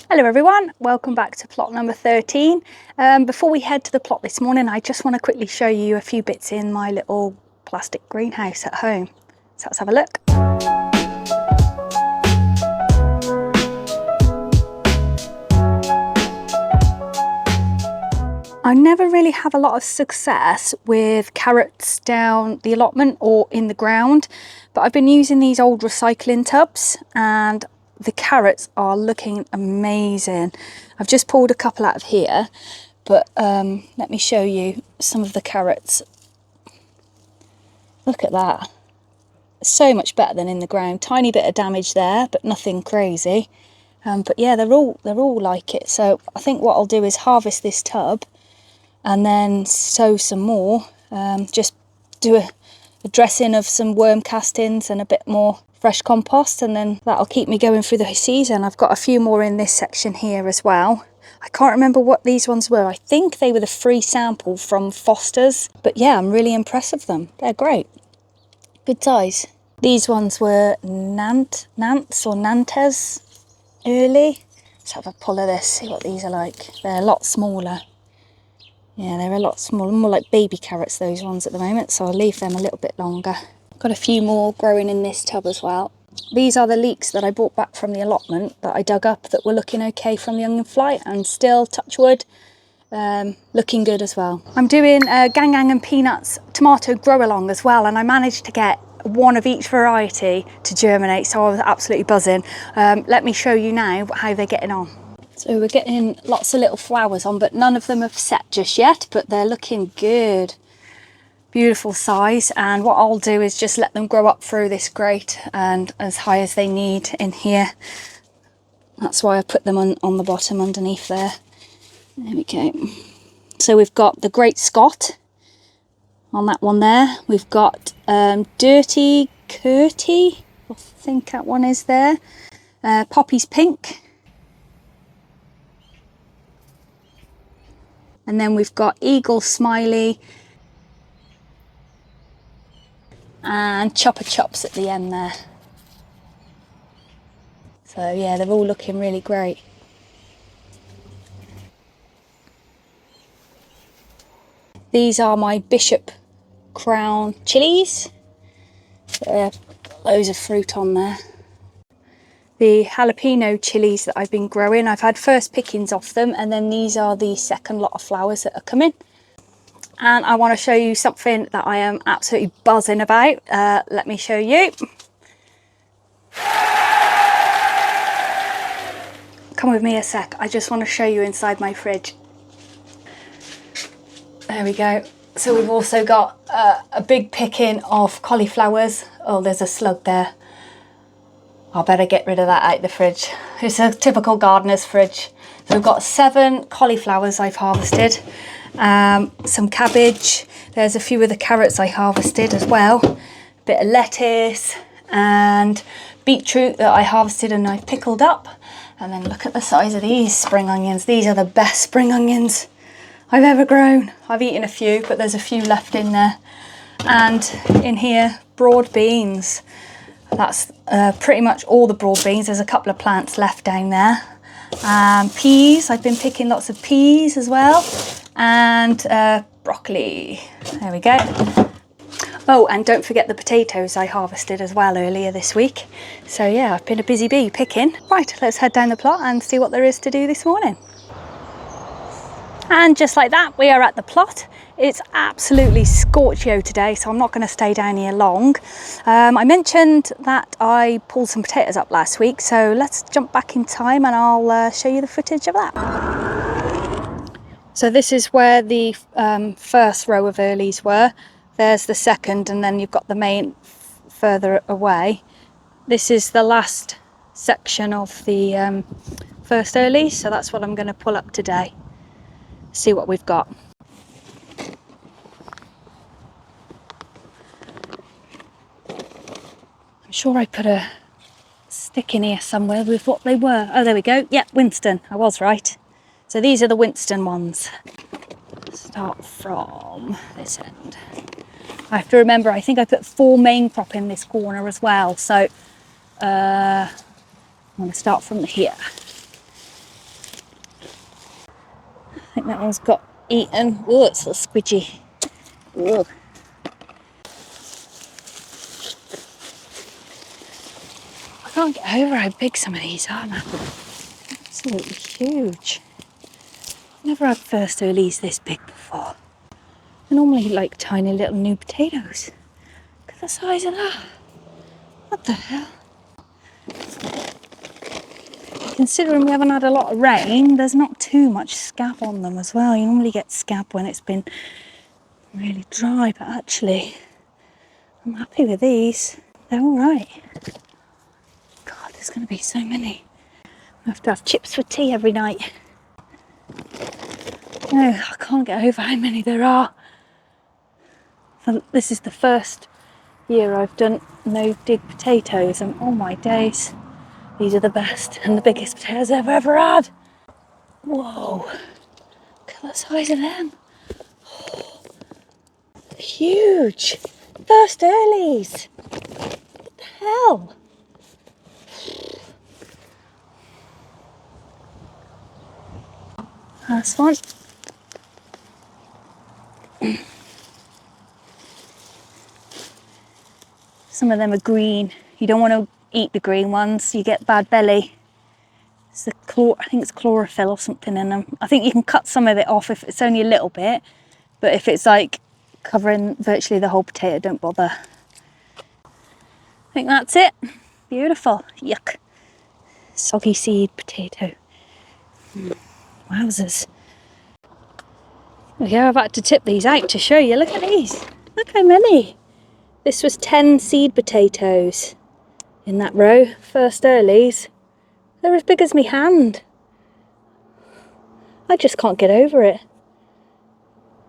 Hello everyone, welcome back to plot number 13. Before we head to the plot this morning, I just want to quickly show you a few bits in my little plastic greenhouse at home. So let's have a look. I never really have a lot of success with carrots down the allotment or in the ground, but I've been using these old recycling tubs and the carrots are looking amazing. I've just pulled a couple out of here, but let me show you some of the carrots. Look at that. So much better than in the ground. Tiny bit of damage there, but nothing crazy. But yeah, they're all like it. So I think what I'll do is harvest this tub and then sow some more. Just do a dressing of some worm castings and a bit more fresh compost, and then that'll keep me going through the season. I've got a few more in this section here as well. I can't remember what these ones were. I think they were the free sample from Foster's, but yeah, I'm really impressed with them. They're great. Good size. These ones were Nantes or Nantes early. Let's have a pull of this, see what these are like. They're a lot smaller. Yeah, they're a lot smaller, more like baby carrots, those ones at the moment, so I'll leave them a little bit longer. Got a few more growing in this tub as well. These are the leeks that I brought back from the allotment that I dug up that were looking okay from the onion flight, and still, touch wood, looking good as well. I'm doing Gang Gang and Peanuts tomato grow along as well, and I managed to get one of each variety to germinate, so I was absolutely buzzing. Let me show you now how they're getting on. So we're getting lots of little flowers on, but none of them have set just yet, but they're looking good. Beautiful size, and what I'll do is just let them grow up through this grate and as high as they need in here. That's why I put them on the bottom underneath there. There we go. So we've got the Great Scott on that one there. We've got Dirty Curty, I think that one is there. Poppy's Pink. And then we've got Eagle Smiley and Chopper Chops at the end there. So yeah, they're all looking really great. These are my Bishop Crown chilies. Loads of fruit on there. The jalapeno chilies that I've been growing, I've had first pickings off them, and then these are the second lot of flowers that are coming. And I want to show you something that I am absolutely buzzing about. Let me show you. Come with me a sec. I just want to show you inside my fridge. There we go. So we've also got a big picking of cauliflowers. Oh, there's a slug there. I better get rid of that out the fridge. It's a typical gardener's fridge. So we've got 7 cauliflowers I've harvested. Some cabbage. There's a few of the carrots I harvested as well. A bit of lettuce and beetroot that I harvested and I've pickled up. And then look at the size of these spring onions. These are the best spring onions I've ever grown. I've eaten a few, but there's a few left in there. And in here, broad beans. That's pretty much all the broad beans. There's a couple of plants left down there. Peas, I've been picking lots of peas as well. And broccoli. There we go. Oh, and don't forget the potatoes I harvested as well earlier this week. So yeah, I've been a busy bee picking. Right, let's head down the plot and see what there is to do this morning. And just like that, we are at the plot. It's absolutely scorchio today, so I'm not going to stay down here long. I mentioned that I pulled some potatoes up last week, so let's jump back in time and I'll show you the footage of that. So this is where the first row of earlies were. There's the second, and then you've got the main further away. This is the last section of the first earlies, so that's what I'm going to pull up today. See what we've got. I'm sure I put a stick in here somewhere with what they were. Oh, there we go. Yep, Winston. I was right. So these are the Winston ones. Start from this end. I have to remember, I think I put 4 main crop in this corner as well. So I'm going to start from here. think that one's got eaten. Oh, it's a little squidgy. Ugh. I can't get over how big some of these are now. Absolutely huge. Never had first earlies this big before. They're normally like tiny little new potatoes. Look at the size of that. What the hell? Considering we haven't had a lot of rain, there's not too much scab on them as well. You normally get scab when it's been really dry, but actually I'm happy with these. They're all right. God, there's going to be so many. I have to have chips for tea every night. No, I can't get over how many there are. So this is the first year I've done no dig potatoes, and oh my days, these are the best and the biggest potatoes I've ever had. Whoa, look at the size of them. Oh, huge. First earlies. What the hell? Last one. Some of them are green. You don't want to eat the green ones, you get bad belly. It's the I think it's chlorophyll or something in them. I think you can cut some of it off if it's only a little bit, but if it's like covering virtually the whole potato, don't bother. I think that's it. Beautiful. Yuck. Soggy seed potato. Wowzers. Okay, I've had to tip these out to show you. Look at these. Look how many. This was 10 seed potatoes in that row. First earlies. They're as big as my hand. I just can't get over it.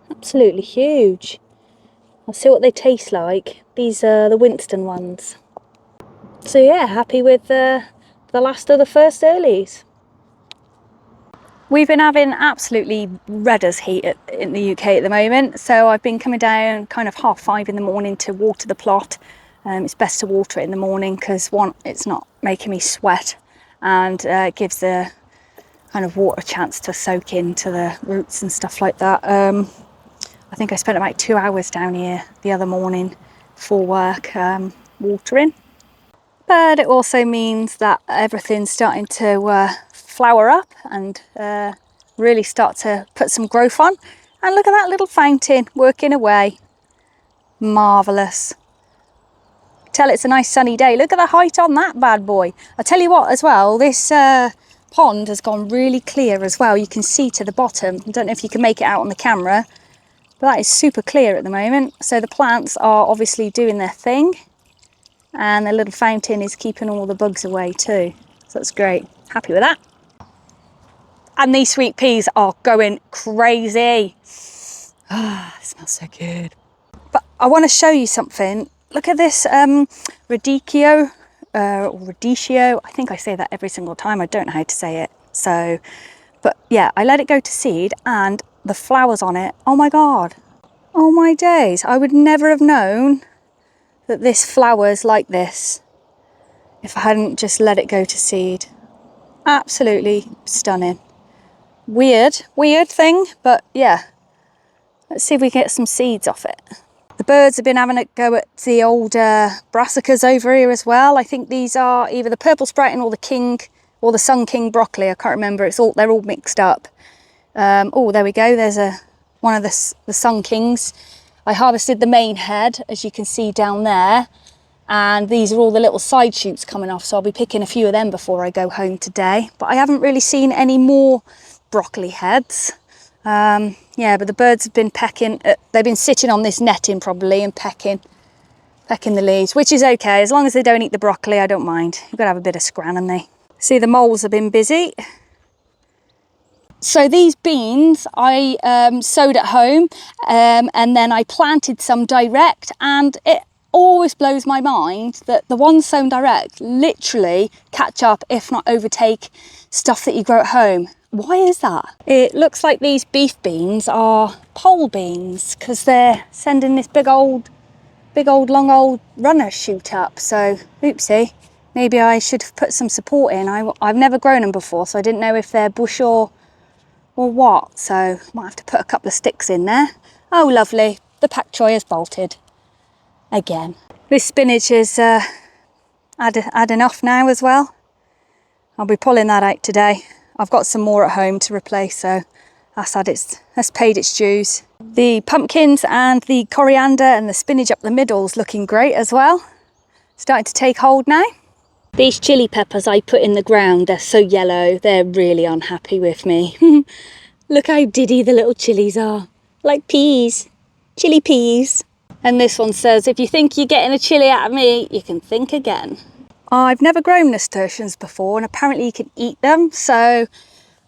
Absolutely huge. I'll see what they taste like. These are the Winston ones. So yeah, happy with the last of the first earlies. We've been having absolutely red as heat in the UK at the moment, so I've been coming down kind of 5:30 in the morning to water the plot. It's best to water it in the morning because one, it's not making me sweat, and it gives the kind of water a chance to soak into the roots and stuff like that. I think I spent about 2 hours down here the other morning for work watering. But it also means that everything's starting to flower up and really start to put some growth on. And look at that little fountain working away. Marvellous. Tell it's a nice sunny day. Look at the height on that bad boy. I tell you what as well, this pond has gone really clear as well. You can see to the bottom. I don't know if you can make it out on the camera, but that is super clear at the moment. So the plants are obviously doing their thing, and the little fountain is keeping all the bugs away too. So that's great. Happy with that. And these sweet peas are going crazy. Ah, it smells so good. But I want to show you something. Look at this radicchio, or radicchio. I think I say that every single time. I don't know how to say it. So, but yeah, I let it go to seed, and the flowers on it, oh my God. Oh my days. I would never have known that this flowers like this if I hadn't just let it go to seed. Absolutely stunning. Weird thing, but yeah. Let's see if we can get some seeds off it. The birds have been having a go at the old brassicas over here as well. I think these are either the purple sprouting or the king or the sun king broccoli. I can't remember. They're all mixed up. Oh, there we go. There's one of the sun kings. I harvested the main head, as you can see down there. And these are all the little side shoots coming off. So I'll be picking a few of them before I go home today. But I haven't really seen any more broccoli heads. Yeah, but the birds have been pecking. They've been sitting on this netting probably and pecking the leaves, which is okay. As long as they don't eat the broccoli, I don't mind. You've got to have a bit of scran, haven't they? See, the moles have been busy. So these beans I sowed at home, and then I planted some direct, and it always blows my mind that the ones sown direct literally catch up, if not overtake, stuff that you grow at home. Why is that? It looks like these beef beans are pole beans because they're sending this big old long old runner shoot up. So oopsie, maybe I should have put some support in. I've never grown them before, so I didn't know if they're bush or or what. So might have to put a couple of sticks in there. Oh, lovely. The pak choi has bolted again. This spinach is had enough now as well. I'll be pulling that out today. I've got some more at home to replace, so that's paid its dues. The pumpkins and the coriander and the spinach up the middle's looking great as well. Starting to take hold now. These chili peppers I put in the ground, they're so yellow, they're really unhappy with me. Look how diddy the little chilies are. Like peas, chili peas. And this one says, if you think you're getting a chili out of me, you can think again. I've never grown nasturtiums before, and apparently you can eat them. So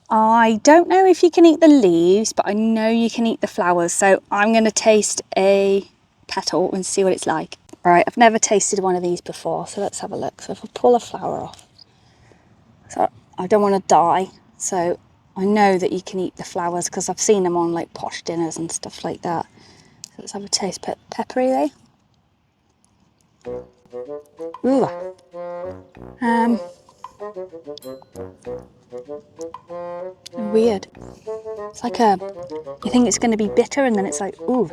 I don't know if you can eat the leaves, but I know you can eat the flowers. So I'm going to taste a petal and see what it's like. Right, I've never tasted one of these before, so let's have a look. So if I pull a flower off, so I don't want to die, so I know that you can eat the flowers because I've seen them on like posh dinners and stuff like that. So let's have a taste. Peppery, eh? Ooh. Weird. It's like you think it's going to be bitter, and then it's like, ooh,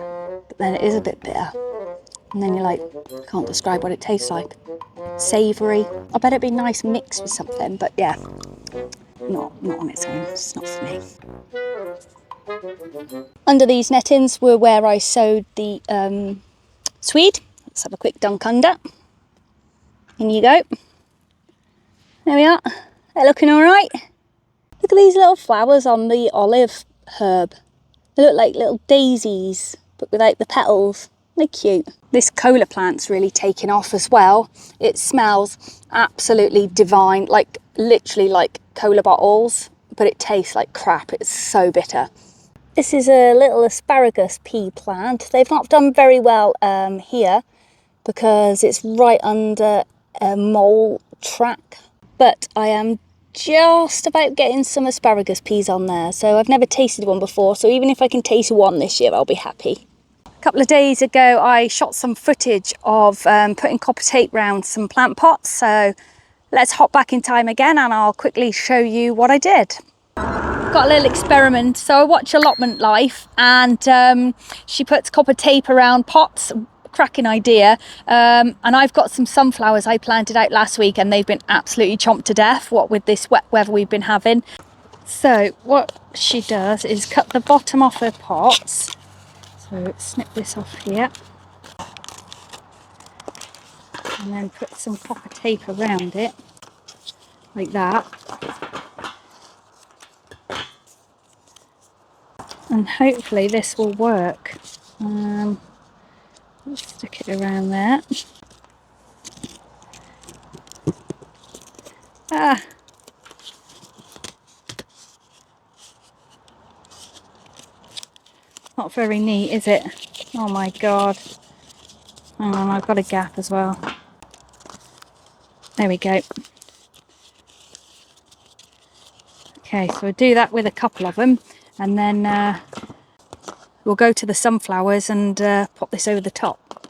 but then it is a bit bitter. And then you're like, can't describe what it tastes like. Savoury. I bet it'd be nice mixed with something, but yeah, not on its own. It's not for me. Under these nettings were where I sowed the swede. Let's have a quick dunk under. In you go. There we are. They're looking all right. Look at these little flowers on the olive herb. They look like little daisies, but without the petals. They're cute. This cola plant's really taken off as well. It smells absolutely divine, like literally like cola bottles, but it tastes like crap. It's so bitter. This is a little asparagus pea plant. They've not done very well here because it's right under a mole track, but I am just about getting some asparagus peas on there. So I've never tasted one before, so even if I can taste one this year, I'll be happy. A couple of days ago, I shot some footage of putting copper tape around some plant pots. So let's hop back in time again and I'll quickly show you what I did. Got a little experiment. So I watch Allotment Life, and she puts copper tape around pots. Cracking idea. And I've got some sunflowers I planted out last week, and they've been absolutely chomped to death, what with this wet weather we've been having. So what she does is cut the bottom off her pots. So snip this off here, and then put some copper tape around it, like that. And hopefully this will work. Just stick it around there. Not very neat, is it? Oh my god. Hang on, I've got a gap as well. There we go. Okay, so we'll do that with a couple of them, and then we'll go to the sunflowers and pop this over the top.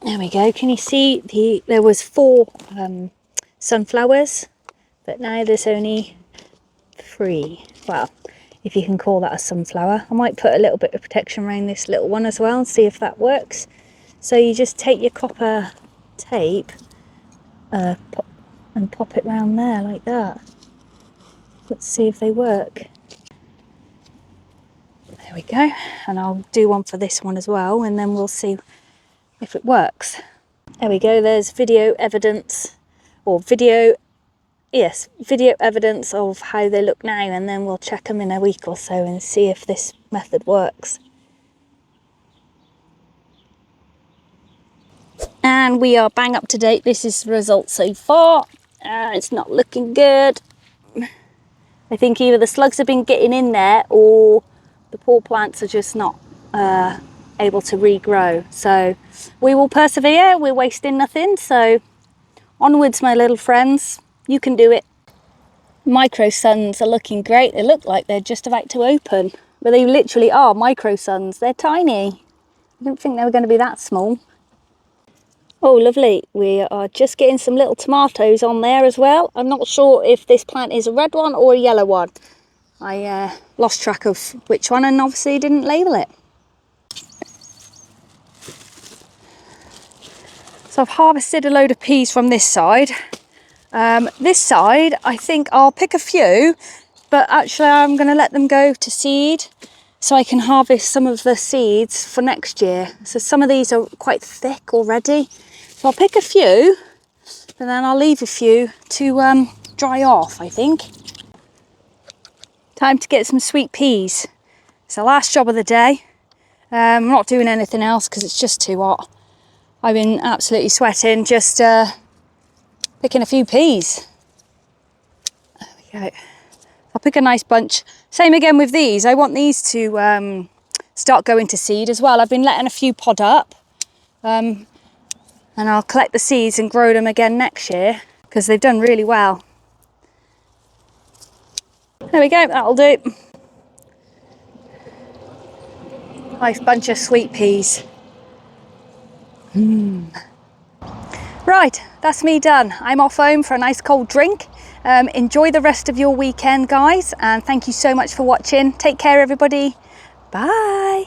There we go. Can you see there was 4 sunflowers, but now there's only 3. Well, if you can call that a sunflower. I might put a little bit of protection around this little one as well and see if that works. So you just take your copper tape and pop it round there like that. Let's see if they work. There we go. And I'll do one for this one as well, and then we'll see if it works. There we go. There's video evidence, or video evidence of how they look now, and then we'll check them in a week or so and see if this method works. And we are bang up to date. This is the result so far. It's not looking good. I think either the slugs have been getting in there, or the poor plants are just not able to regrow. So we will persevere. We're wasting nothing. So onwards, my little friends. You can do it. Micro suns are looking great. They look like they're just about to open, but they literally are micro suns. They're tiny. I didn't think they were going to be that small. Oh, lovely. We are just getting some little tomatoes on there as well. I'm not sure if this plant is a red one or a yellow one. I lost track of which one and obviously didn't label it. So I've harvested a load of peas from this side. This side, I think I'll pick a few, but actually I'm going to let them go to seed so I can harvest some of the seeds for next year. So some of these are quite thick already. So I'll pick a few, but then I'll leave a few to dry off, I think. Time to get some sweet peas. It's the last job of the day. I'm not doing anything else because it's just too hot. I've been absolutely sweating, just picking a few peas. There we go. I'll pick a nice bunch. Same again with these. I want these to start going to seed as well. I've been letting a few pod up, and I'll collect the seeds and grow them again next year because they've done really well. There we go, that'll do. Nice bunch of sweet peas. Right, that's me done. I'm off home for a nice cold drink. Enjoy the rest of your weekend, guys, and thank you so much for watching. Take care, everybody. Bye.